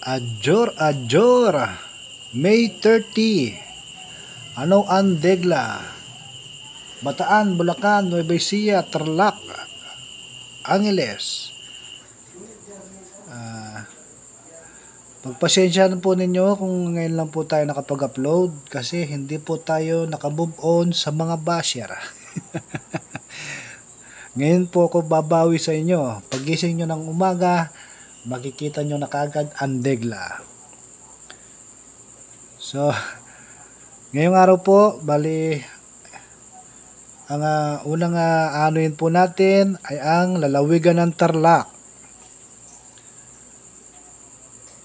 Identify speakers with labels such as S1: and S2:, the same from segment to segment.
S1: Adjor, adjor. May 30. Ano ang Degla? Bataan, Bulacan, Nueva Ecija, Tarlac, Angeles. Pagpasensyahan po ninyo kung ngayon lang po tayo nakapag-upload kasi hindi po tayo nakamove on sa mga basher. Ngayon po ako babawi sa inyo. Pagising nyo ng umaga, makikita nyo na kagad ang Degla. So, ngayong araw po, bali, ang unang anuin po natin ay ang lalawigan ng Tarlac.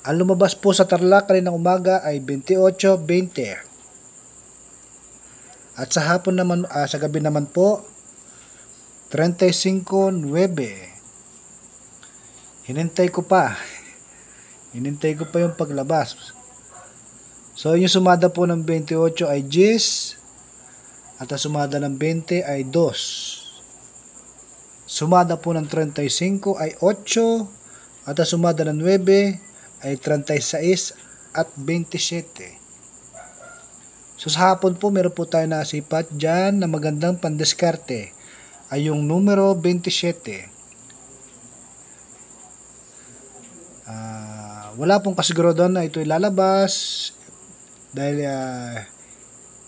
S1: Ang lumabas po sa Tarlac kaninang umaga ay 28-20. At sa hapon naman, sa gabi naman po, 35-9. Hinintay ko pa yung paglabas. So yung sumada po ng 28 ay 10 at ang sumada ng 20 ay 2. Sumada po ng 35 ay 8 at ang sumada ng 9 ay 36 at 27. So sa hapon po meron po tayo nasipat dyan na magandang pandiskarte ay yung numero 27. Wala pong kasiguro doon na ito ilalabas dahil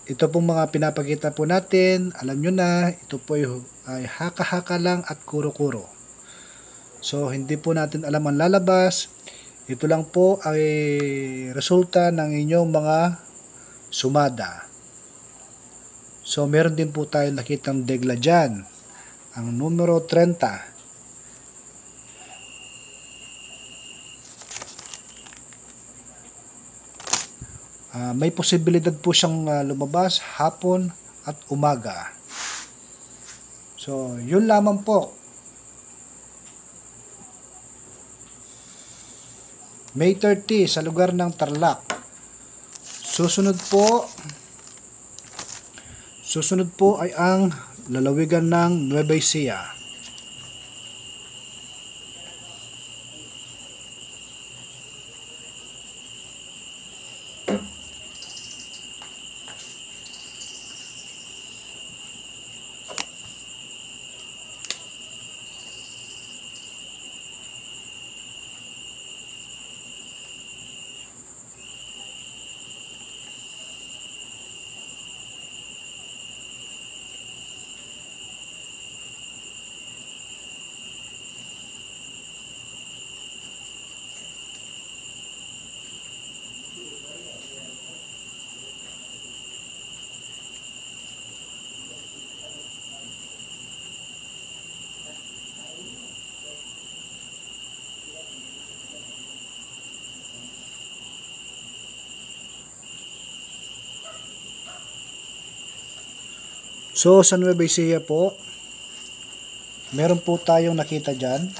S1: ito pong mga pinapakita po natin, alam nyo na, ito po ay haka-haka lang at kuro-kuro. So hindi po natin alam ang lalabas. Ito lang po ay resulta ng inyong mga sumada. So meron din po tayo nakitang Degla dyan, ang numero 30. May posibilidad po siyang lumabas hapon at umaga. So yun lamang po. May 30 sa lugar ng Tarlac. Susunod po ay ang lalawigan ng Nueva Ecija. So sa Nueva Ecija po, meron po tayong nakita dyan.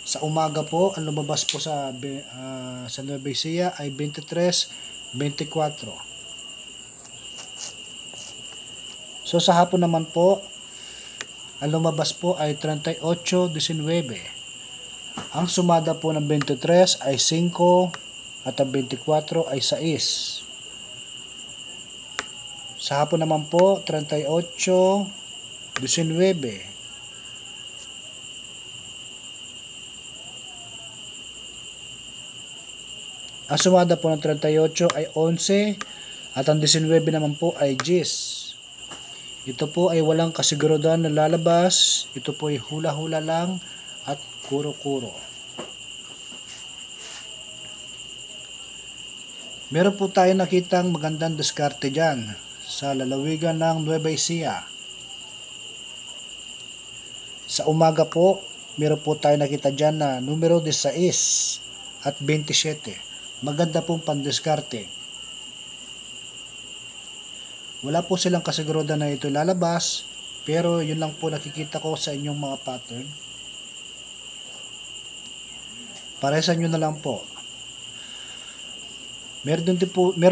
S1: Sa umaga po, ang lumabas po sa Nueva Ecija ay 23-24. So sa hapon naman po, ang lumabas po ay 38-19. Ang sumada po ng 23 ay 5 at ang 24 ay 6. Sa hapon naman po, 38-19. Ang sumada po ng 38 ay 11 at ang 19 naman po ay 10. Ito po ay walang kasigurudan na lalabas. Ito po ay hula-hula lang at kuro-kuro. Meron po tayo nakitang magandang diskarte dyan sa lalawigan ng Nueva Ecija. Sa umaga po, meron po tayo nakita dyan na numero 16 at 27. Maganda pong pandiskarte. Wala po silang kasigurudan na ito lalabas, pero yun lang po nakikita ko sa inyong mga pattern. Paresan nyo na lang po. Meron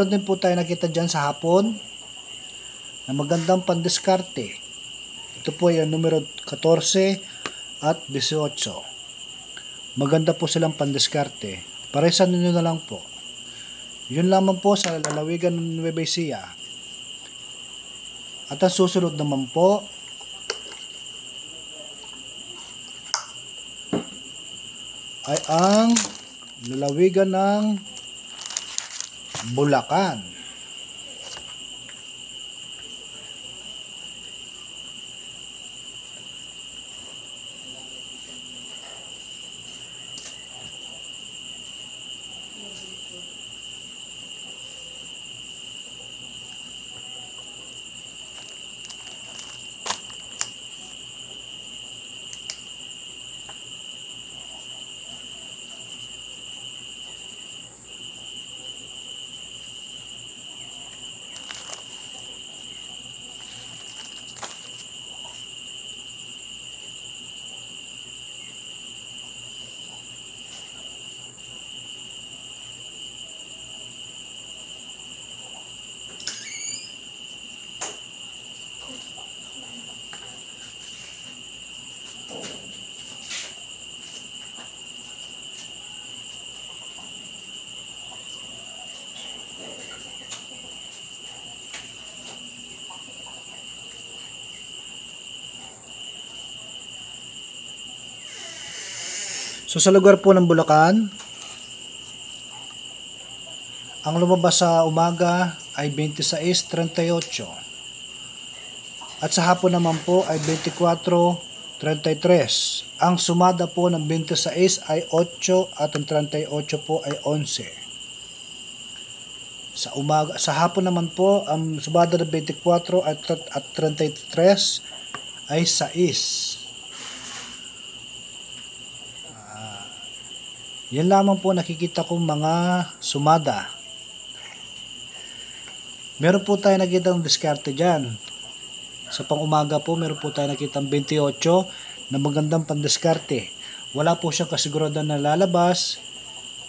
S1: din po tayo nakita dyan sa hapon na magandang pandiskarte. Ito po ay numero 14 at 18. Maganda po silang pandiskarte. Paresan nyo na lang po. Yun lamang po sa lalawigan ng Nueva Ecija. At ang susunod naman po ay ang lalawigan ng Bulacan. So sa lugar po ng Bulacan, ang lumabas sa umaga ay 26:38 at sa hapon naman po ay 24:33. Ang sumada po ng 26 ay 8 at ang 38 po ay 11. Sa umaga, sa hapon naman po, ang sumada ng 24 at 33 ay 6. Yan lamang po nakikita kong mga sumada. Meron po tayo nakitang diskarte dyan. Sa pang-umaga po, meron po tayo nakitang 28 na magandang pandiskarte. Wala po siyang kasiguradad na lalabas,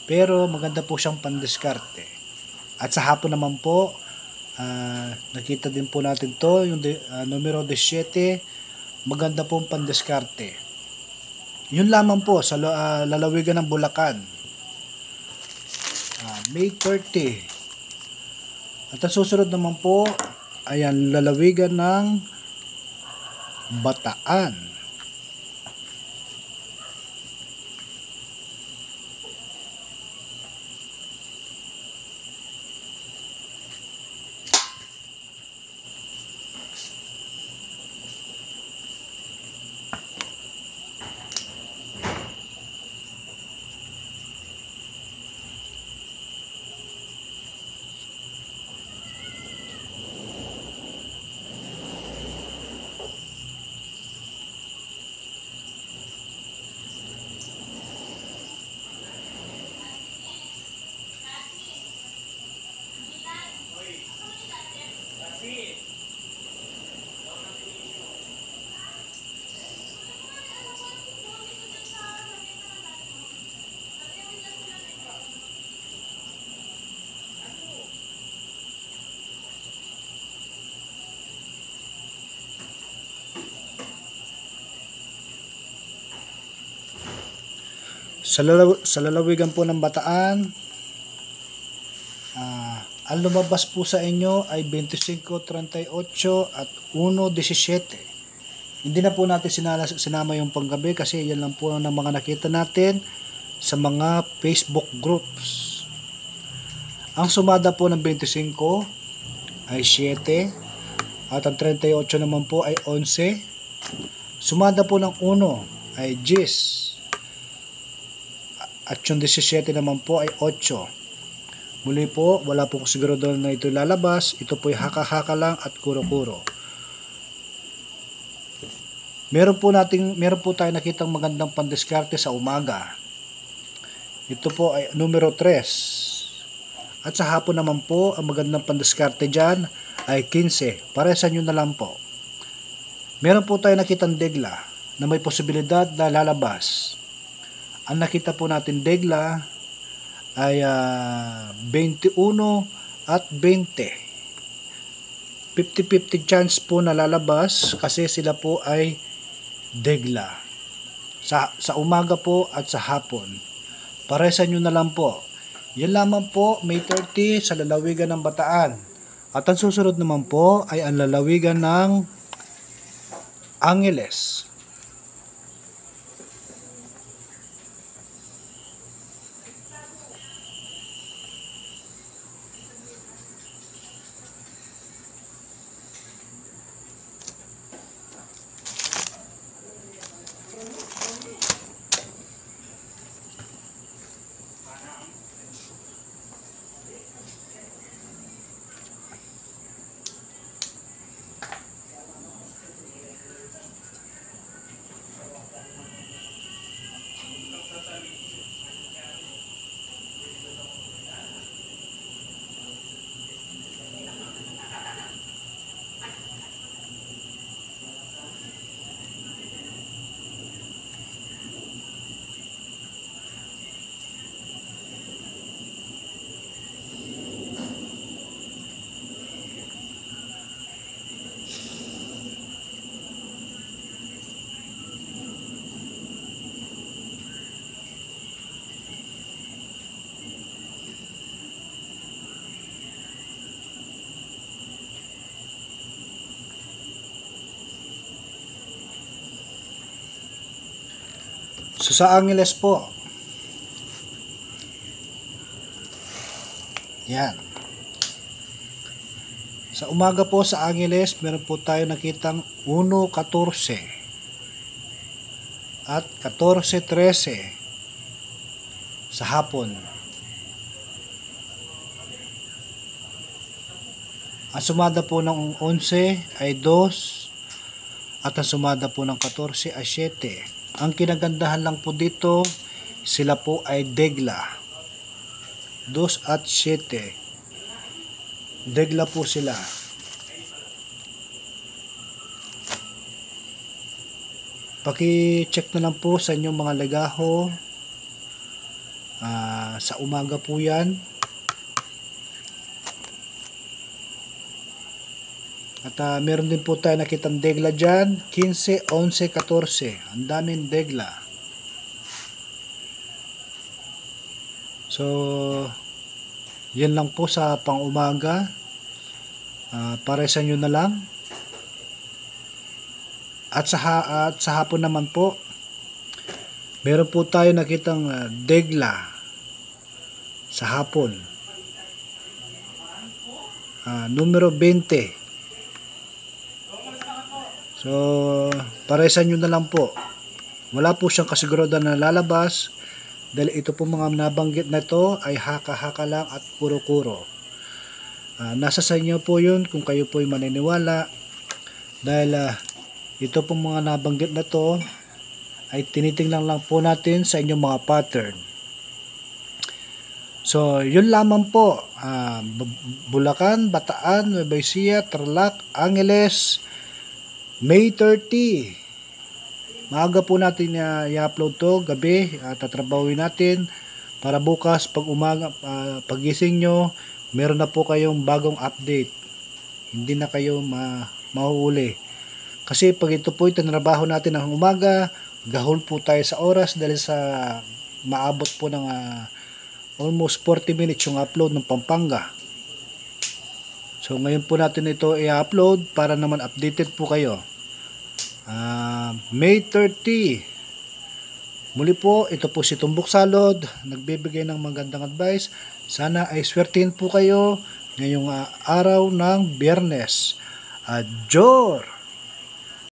S1: pero maganda po siyang pandiskarte. At sa hapon naman po, nakita din po natin to, yung numero 17, maganda pong pandiskarte. Yun lamang po sa lalawigan ng Bulacan. May 30. At ang susunod naman po ay ang lalawigan ng Bataan. Sa lalawigan po ng Bataan, ang lumabas po sa inyo ay 25:38 at 1:17. Hindi na po natin sinama yung panggabi kasi yan lang po ang mga nakita natin sa mga Facebook groups. Ang sumada po ng 25 ay 7 at ang 38 naman po ay 11. Sumada po ng 1 ay 10 at yung 17 naman po ay 8. Muli po, wala po siguro doon na ito lalabas. Ito po ay haka-haka lang at kuro-kuro. Meron po tayo nakitang magandang pandiskarte sa umaga. Ito po ay numero 3. At sa hapon naman po, ang magandang pandiskarte dyan ay 15. Paresan nyo na lang po. Meron po tayo nakitang degla na may posibilidad na lalabas. Ang nakita po natin degla ay 21 at 20. 50-50 chance po na lalabas kasi sila po ay degla. sa umaga po at sa hapon. Paresan nyo na lang po. Yan lamang po, May 30 sa lalawigan ng Bataan. At ang susunod naman po ay ang lalawigan ng Angeles. So sa Angeles po, yan. Sa umaga po sa Angeles, meron po tayo nakitang 1:14 at 14:13 sa hapon. Ang sumada po ng 11 ay 2 at ang sumada po ng 14 ay 7. Ang kinagandahan lang po dito, sila po ay degla. 2 at 7. Degla po sila. Paki-check na lang po sa inyong mga legaho. Sa umaga po yan. At meron din po tayo nakitang degla dyan, 15, 11, 14. Ang daming degla. So, yan lang po sa pang-umaga. Paresan nyo na lang. At sa hapon naman po, meron po tayo nakitang degla sa hapon. Numero 20. So, paresan nyo na lang po. Wala po siyang kasiguraduhan na lalabas dahil ito po mga nabanggit na ito ay haka-haka lang at kuro-kuro. Nasa sa inyo po yun kung kayo po ay maniniwala dahil ito pong mga nabanggit na ito ay tinitingnan lang po natin sa inyong mga pattern. So, yun lamang po. Bulacan, Bataan, Nueva Ecija, Tarlac, Angeles, May 30. Maaga po natin i-upload to gabi at tatrabawin natin para bukas pag umaga, pagising nyo, meron na po kayong bagong update. Hindi na kayo mahuhuli. Kasi pag ito po itinrabaho natin ng umaga, gahol po tayo sa oras dahil sa maabot po ng almost 40 minutes yung upload ng Pampanga. So ngayon po natin ito i-upload para naman updated po kayo. May 30. Muli po, ito po si Tumbok Salod, nagbibigay ng magandang advice. Sana ay swertihin po kayo ngayong araw ng Biyernes. Adjor!